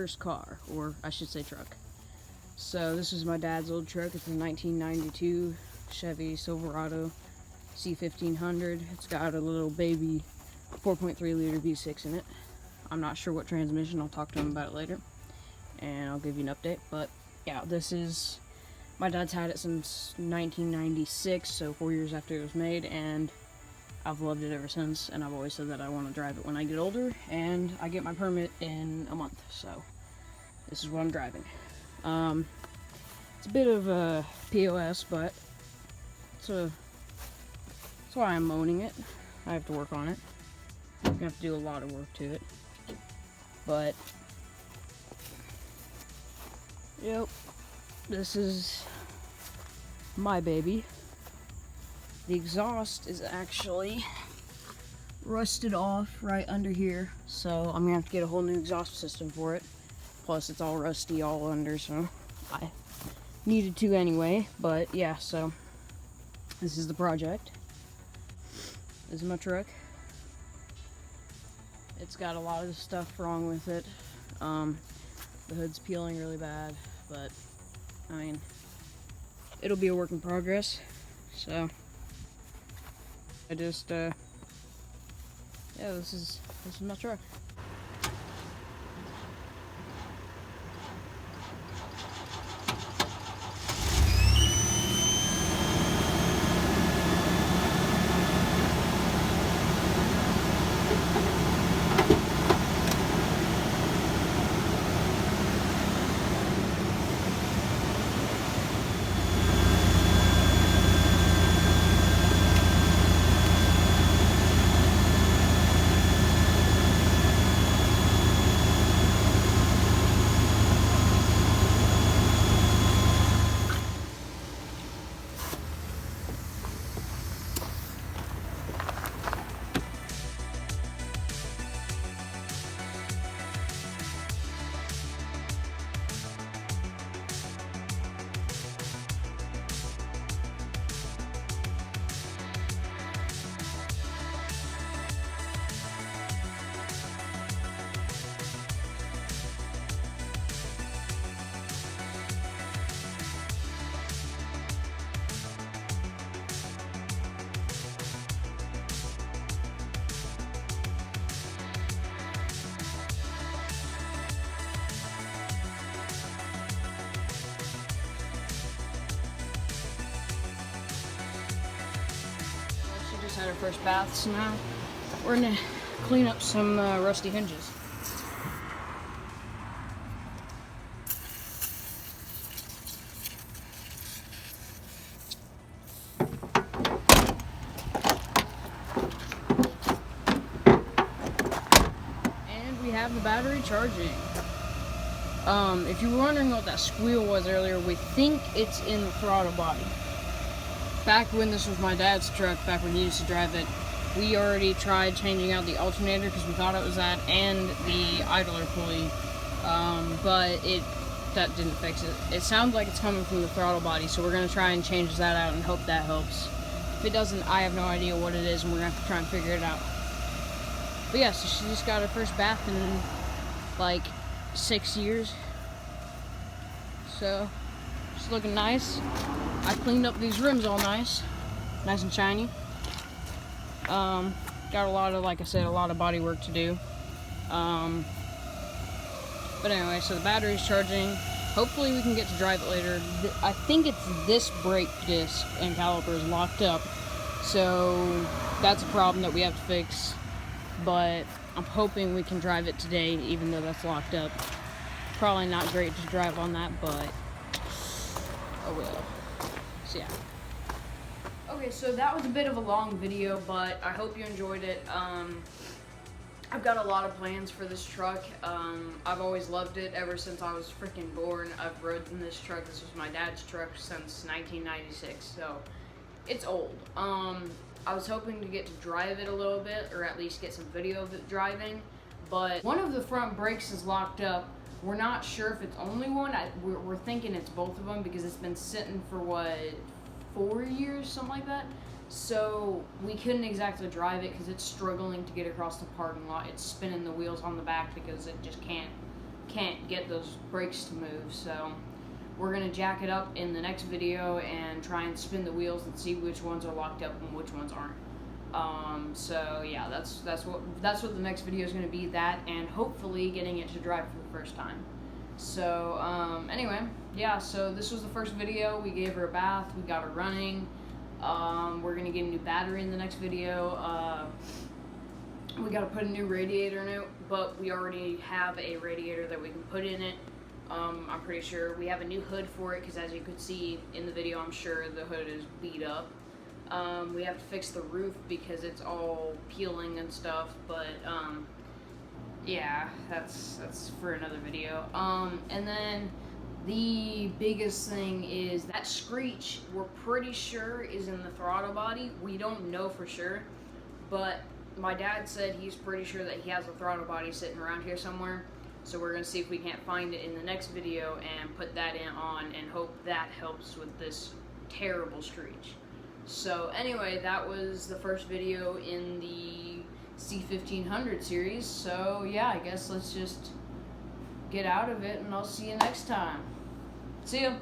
first car, or I should say truck. So this is my dad's old truck. It's a 1992 Chevy Silverado C1500. It's got a little baby 4.3 liter V6 in it. I'm not sure what transmission. I'll talk to him about it later, and I'll give you an update. But yeah, this is, my dad's had it since 1996, so 4 years after it was made, and I've loved it ever since, and I've always said that I want to drive it when I get older, and I get my permit in a month, so this is what I'm driving. It's a bit of a POS, but that's why I'm owning it. I have to work on it. I'm gonna have to do a lot of work to it, but yep, this is my baby. The exhaust is actually rusted off right under here, so I'm gonna have to get a whole new exhaust system for it. Plus it's all rusty all under, so I needed to anyway. But yeah, so this is the project. This is my truck. It's got a lot of stuff wrong with it. The hood's peeling really bad, but I mean, it'll be a work in progress. So I just, yeah, this is my truck. Just had our first bath, so now we're gonna clean up some rusty hinges. And we have the battery charging. If you were wondering what that squeal was earlier, we think it's in the throttle body. Back when this was my dad's truck, back when he used to drive it, we already tried changing out the alternator because we thought it was that, and the idler pulley, but that didn't fix it. It sounds like it's coming from the throttle body, so we're going to try and change that out and hope that helps. If it doesn't, I have no idea what it is, and we're going to have to try and figure it out. But yeah, so she just got her first bath in like 6 years, so it's looking nice. I cleaned up these rims all nice and shiny. Got a lot of, like I said, a lot of body work to do. But anyway, so the battery's charging. Hopefully we can get to drive it later. I think it's this brake disc and caliper is locked up, so that's a problem that we have to fix. But I'm hoping we can drive it today, even though that's locked up. Probably not great to drive on that, but oh well. So yeah. Okay, so that was a bit of a long video, but I hope you enjoyed it. I've got a lot of plans for this truck. I've always loved it ever since I was freaking born. I've ridden this truck. This was my dad's truck since 1996, so it's old. I was hoping to get to drive it a little bit, or at least get some video of it driving, but one of the front brakes is locked up. We're not sure if it's only one. We're thinking it's both of them because it's been sitting for, what, 4 years, something like that. So we couldn't exactly drive it because it's struggling to get across the parking lot. It's spinning the wheels on the back because it just can't can't get those brakes to move. So we're gonna jack it up in the next video and try and spin the wheels and see which ones are locked up and which ones aren't. So yeah, that's what the next video is gonna be. That, and hopefully getting it to drive for the first time. So anyway, yeah. So this was the first video. We gave her a bath. We got her running. We're gonna get a new battery in the next video. We gotta put a new radiator in it, but we already have a radiator that we can put in it. I'm pretty sure we have a new hood for it, because as you could see in the video, I'm sure the hood is beat up. We have to fix the roof because it's all peeling and stuff, but yeah, that's for another video. And then the biggest thing is that screech, we're pretty sure is in the throttle body. We don't know for sure, but my dad said he's pretty sure that he has a throttle body sitting around here somewhere. So we're gonna see if we can't find it in the next video and put that on, and hope that helps with this terrible screech. So anyway, that was the first video in the C1500 series. So yeah, I guess let's just get out of it, and I'll see you next time. See ya.